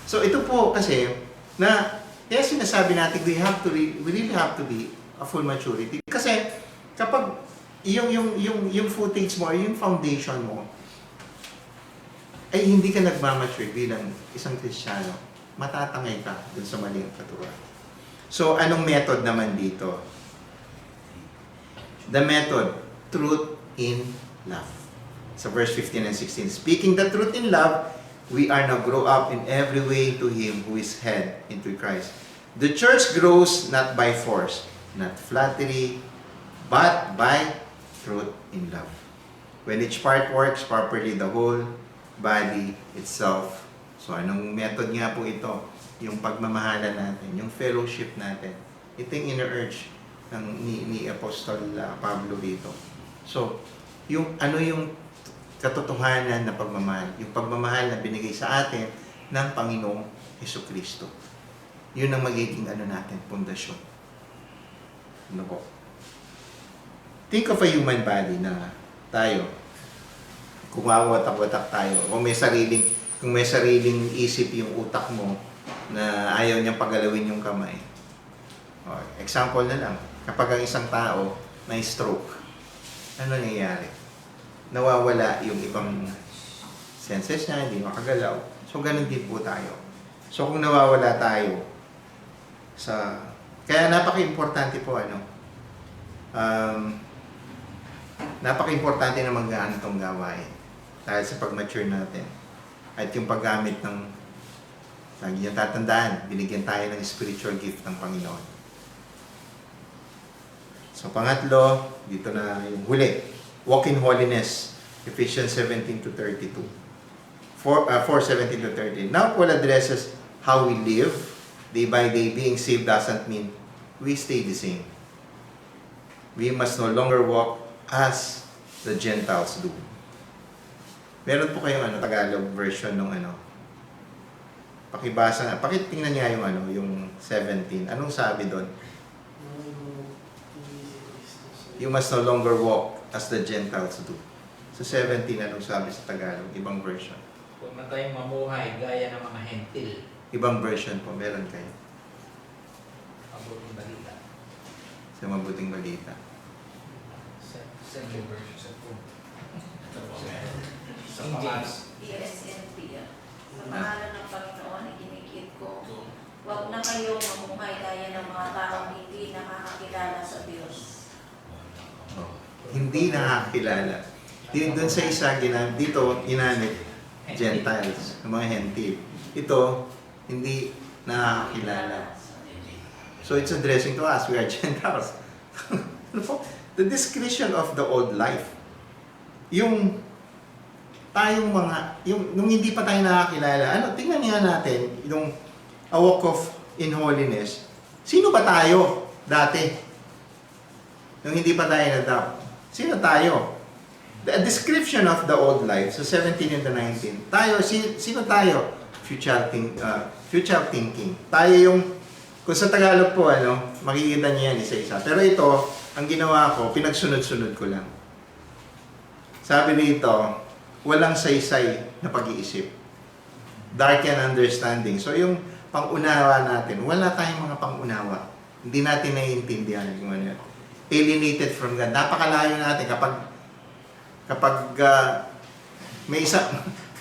So ito po kasi na kaya sinasabi natin we really have to be a full maturity. Kasi kapag yung footage mo, yung foundation mo ay hindi ka nagmamature bilang isang Kristiyano, matatangay ka dun sa maling katuruan. So anong method naman dito? The method, truth in love. Sa verse 15 and 16, speaking the truth in love, we are now grow up in every way to Him who is head, into Christ. The church grows not by force, not flattery, but by truth in love. When each part works properly, the whole body itself. So anong method nga po ito? Yung pagmamahalan natin, yung fellowship natin. Ito yung inner-urge ni Apostol Pablo dito. So, yung katotohanan na pagmamahal. Yung pagmamahal na binigay sa atin ng Panginoong Hesukristo. Yun ang magiging natin, pundasyon. Ano po? Think of a human body na tayo. Kung wawatak-watak tayo, kung may sariling isip yung utak mo na ayaw niyang pagalawin yung kamay. O, example na lang, kapag ang isang tao may stroke, ano nangyayari? Nawawala yung ibang senses niya, hindi makagalaw. So, ganun din po tayo. So, kung nawawala tayo kaya napaka-importante po, napaka-importante na maggaan itong gawain dahil sa pag-mature natin. At yung paggamit ng, lagi niyang tatandaan, binigyan tayo ng spiritual gift ng Panginoon. So, pangatlo, dito na yung huli. Walk in holiness, Ephesians 17-32. 4:17 to 13. Now, Paul addresses how we live day by day. Being saved doesn't mean we stay the same. We must no longer walk as the Gentiles do. Meron po kayong Tagalog version ng pakibasa na. Pakitingnan niya yung yung 17. Anong sabi doon? You must no longer walk as the Gentiles do. Sa 17, anong sabi sa Tagalog? Ibang version. Huwag na tayong mamuhay gaya ng mga hentil. Ibang version po, meron kayo. Mabuting balita. Sa mabuting balita. Central version sa po. Sa King pangalan. ESNP. Sa pangalan ng Panginoon, ikinikit ko, huwag na kayong mamuhay gaya ng mga taong hindi nakakakilala sa Diyos. Oh. Hindi nakakilala. Doon sa isa, dito ginamit Gentiles, mga hentil. Ito, hindi nakakilala. So it's addressing to us, we are Gentiles. The description of the old life. Yung tayong nung hindi pa tayo nakakilala, tingnan nga natin, yung a walk of in holiness. Sino ba tayo dati? Nung hindi pa tayo na-adopt. Sino tayo? The description of the old life, so 17 and the 19. Tayo, sino tayo? Future thinking. Tayo yung, kung sa Tagalog po, makikita niyo yan isa-isa. Pero ito, ang ginawa ko, pinagsunod-sunod ko lang. Sabi dito, walang saysay na pag-iisip. Dark and understanding. So yung pang-unawa natin, wala tayong mga pang-unawa. Hindi natin naiintindihan kung ano yan. Alienated from God. Napakalayo natin kapag may isa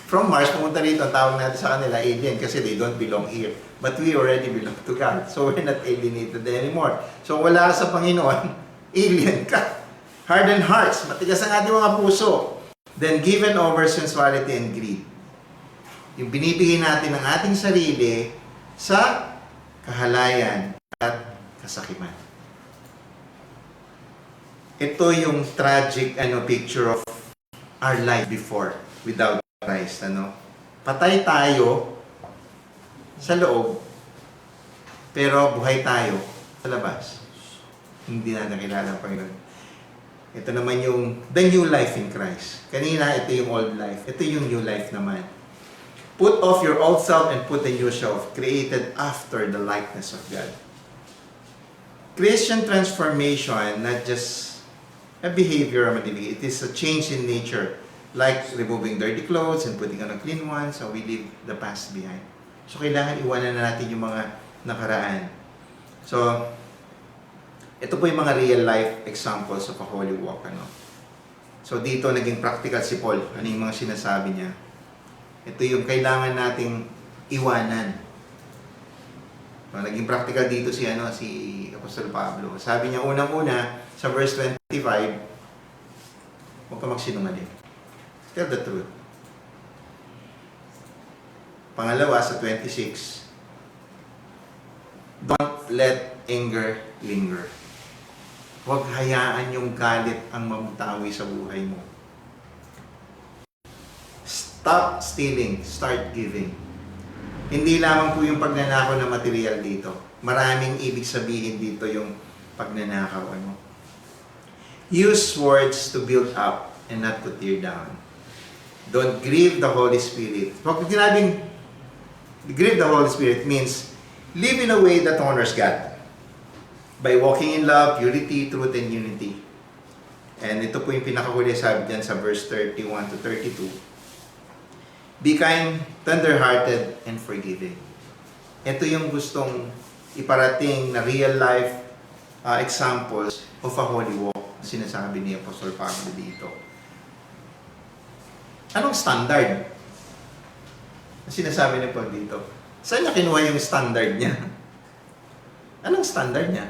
from Mars pumunta rito, ang tawag natin sa kanila alien kasi they don't belong here. But we already belong to God. So we're not alienated anymore. So wala sa Panginoon, alien ka. Hardened hearts, matigas ang ating mga puso. Then given over sensuality and greed. Yung binibigay natin ng ating sarili sa kahalayan at kasakiman. Ito yung tragic picture of our life before without Christ. Patay tayo sa loob, pero buhay tayo sa labas. Hindi na nakilala ang Panginoon. Ito naman yung the new life in Christ. Kanina, ito yung old life. Ito yung new life naman. Put off your old self and put the new self, created after the likeness of God. Christian transformation, not just a behavior, it is a change in nature, like removing dirty clothes and putting on a clean one, so we leave the past behind. So, kailangan iwanan na natin yung mga nakaraan. So, ito po yung mga real life examples of a holy walk. So, dito naging practical si Paul. Ano yung mga sinasabi niya? Ito yung kailangan nating iwanan. So, naging practical dito si Apostol Pablo. Sabi niya unang-una sa verse 25, huwag ka magsinungaling. Tell the truth. Pangalawa sa 26, don't let anger linger. Huwag hayaan yung galit ang mamutawi sa buhay mo. Stop stealing, start giving. Hindi lamang po yung pagnanakaw na material dito. Maraming ibig sabihin dito yung pagnanakaw. Use words to build up and not to tear down. Don't grieve the Holy Spirit. Pag sinabing grieve the Holy Spirit means live in a way that honors God. by walking in love, purity, truth, and unity. And ito po yung pinakahuli sabi dyan sa verse 31 to 32. Be kind, tender-hearted, and forgiving. Ito yung gustong iparating na real life examples of a holy walk, sinasabi ni Apostle Pablo dito. Anong standard? Sinasabi ni Paul dito. Saan niya kinuha yung standard niya? Anong standard niya?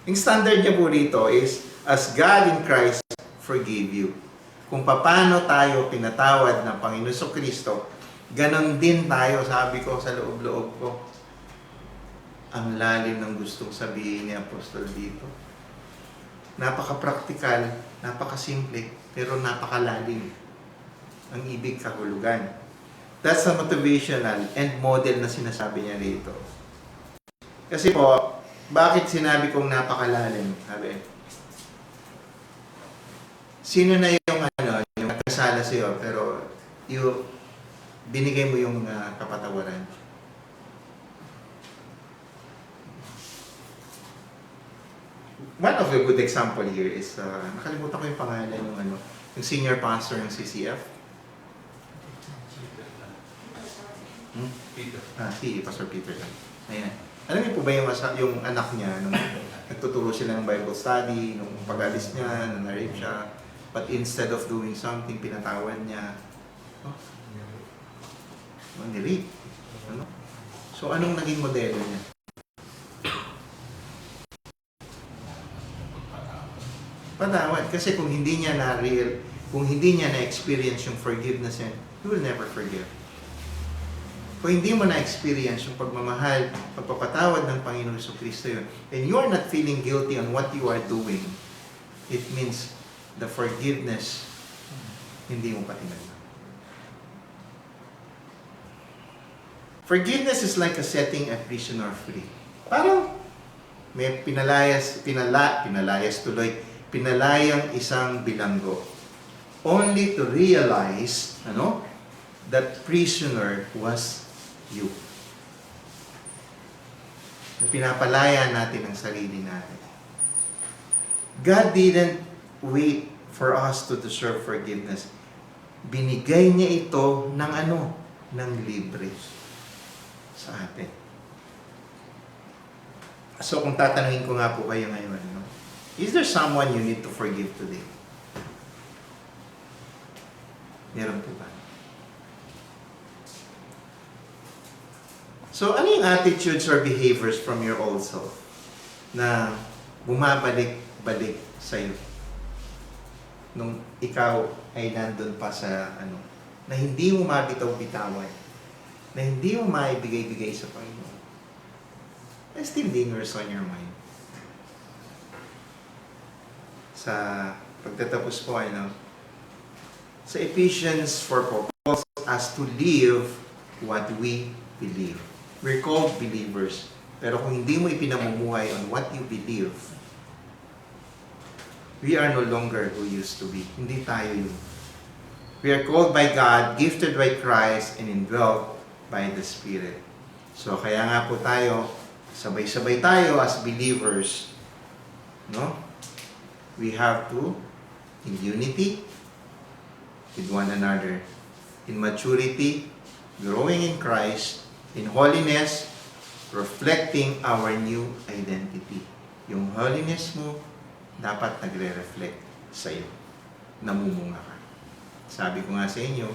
Yung standard niya po dito is, as God in Christ forgave you. Kung paano tayo pinatawad ng Panginoon Kristo, ganon din tayo, sabi ko sa loob-loob ko. Ang lalim ng gustong sabihin ni Apostol dito. Napaka-practical, napaka-simple, pero napakalalim ang ibig kahulugan. That's a motivational and model na sinasabi niya rito. Kasi po, bakit sinabi kong napakalalim? Sabi, sino na yung nagkasala sa'yo, pero binigay mo yung kapatawaran? One of the good example here is, nakalimutan ko yung pangalan yung senior pastor ng CCF. Peter. Si Pastor Peter lang. Ayan. Alam niyo po ba yung anak niya, nung nagtuturo sila ng Bible study, nung pag-alis niya, na-rape siya, but instead of doing something, pinatawan niya. Ni-rape. So, anong naging modelo niya? Patawad. Kasi kung hindi niya kung hindi niya na-experience yung forgiveness niya, he will never forgive. Kung hindi mo na-experience yung pagmamahal, pagpapatawad ng Panginoon Kristo yun, and you are not feeling guilty on what you are doing, it means the forgiveness, hindi mo pa tinanggap. Forgiveness is like a setting a prisoner free. Parang may pinalayang isang bilanggo. Only to realize, that prisoner was you. Pinapalaya natin ang sarili natin. God didn't wait for us to deserve forgiveness. Binigay niya ito ng libre sa atin. So kung tatanungin ko nga po kayo ngayon, is there someone you need to forgive today? Meron po ba? So, ano yung attitudes or behaviors from your old self na bumabalik-balik sa'yo nung ikaw ay nandun pa sa na hindi mo mabitaw-bitawan, na hindi mo maibigay-bigay sa Panginoon? It still lingers on your mind. Sa pagtatapos po, sa Ephesians 4 po, calls us to live what we believe. We're called believers. Pero kung hindi mo ipinamumuhay on what you believe, we are no longer who used to be. Hindi tayo yun. We are called by God, gifted by Christ, and indwelt by the Spirit. So, kaya nga po tayo, sabay-sabay tayo as believers, we have to, in unity, with one another, in maturity, growing in Christ, in holiness, reflecting our new identity. Yung holiness mo, dapat nagre-reflect sa iyo. Namumunga ka. Sabi ko nga sa inyo,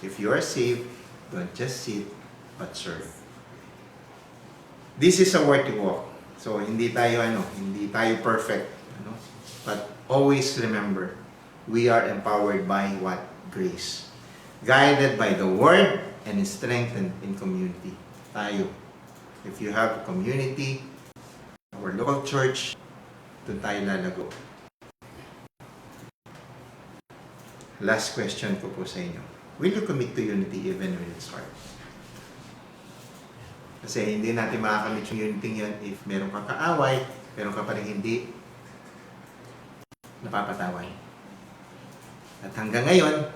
if you are saved, don't just sit, but serve. This is a worthy walk. So, hindi tayo perfect. But always remember, we are empowered by what? Grace. Guided by the Word and strengthened in community. Tayo. If you have a community, our local church, doon tayo lalago. Last question ko po sa inyo. Will you commit to unity even when it's hard? Kasi hindi natin makakamit yung unity yun if meron kang kaaway, meron ka pa rin hindi napapatawan. At hanggang ngayon,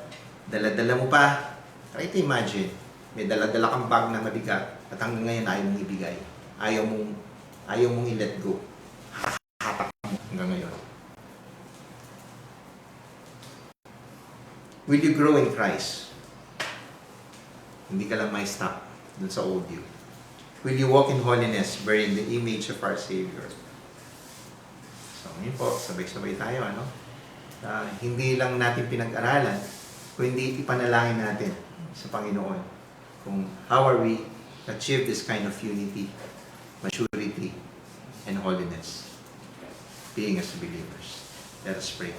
dala-dala mo pa. Try to imagine, may dala-dala kang bag na mabigat at hanggang ngayon ayaw mong ibigay. Ayaw mong ayaw mong i-let go. Hatak mo hanggang ngayon. Will you grow in Christ? Hindi ka lang may stop dun sa old you. Will you walk in holiness, bearing the image of our Savior? So, ngayon po, sabay-sabay tayo, ano? Hindi lang natin pinag-aralan, kundi ipanalangin natin sa Panginoon kung how are we achieve this kind of unity, maturity, and holiness, being as believers. Let us pray.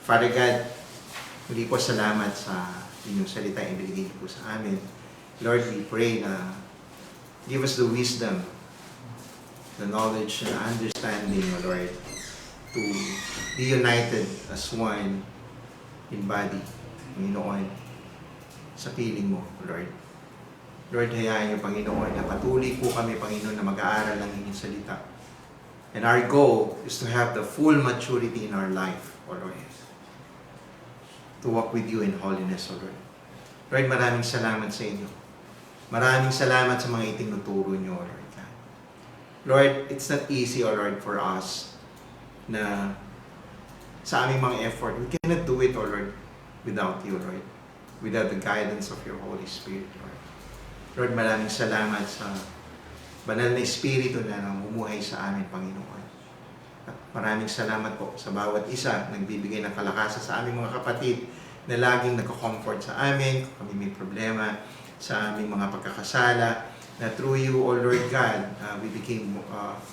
Father God, muli po salamat sa inyong salita ang ibinigay po sa amin. Lord, we pray na give us the wisdom, the knowledge, and understanding, O Lord, to be united as one in body, Panginoon, sa piling mo, Lord. Lord, hayaan niyo, Panginoon, na patuloy po kami, Panginoon, na mag-aaral ng inyong salita. And our goal is to have the full maturity in our life, O Lord. To walk with you in holiness, O Lord. Lord, maraming salamat sa inyo. Maraming salamat sa mga itinuturo niyo, O Lord God. Lord, it's not easy, O Lord, for us na sa aming mga effort, we cannot do it, O Lord, without you, Lord. Without the guidance of your Holy Spirit, Lord. Lord, maraming salamat sa banal na Espiritu na namumuhay sa amin, Panginoon. At maraming salamat po sa bawat isa nagbibigay ng kalakasan sa aming mga kapatid na laging nagko-comfort sa amin kung kami may problema sa aming mga pagkakasala, na through you, O Lord God,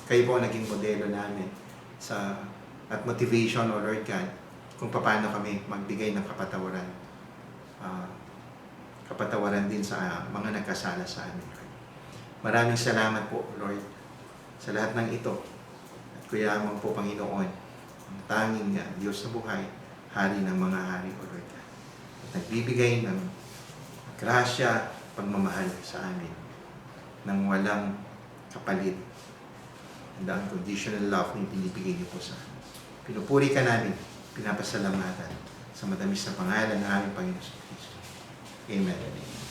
kayo po naging modelo namin at motivation, O Lord God, kung paano kami magbigay ng kapatawaran. Kapatawaran din sa mga nagkasala sa amin. Maraming salamat po, Lord, sa lahat ng ito. At kuyaman po, Panginoon, ang tanging Diyos na buhay, Hari ng mga hari, O Lord God. At nagbibigay ng grasya, pagmamahal sa amin, ng walang kapalit. And the unconditional love na pinibigay niyo po sa amin. Pinupuri ka namin, pinapasalamatan sa matamis na pangalan ng aming Panginoon sa Kristo. Amen.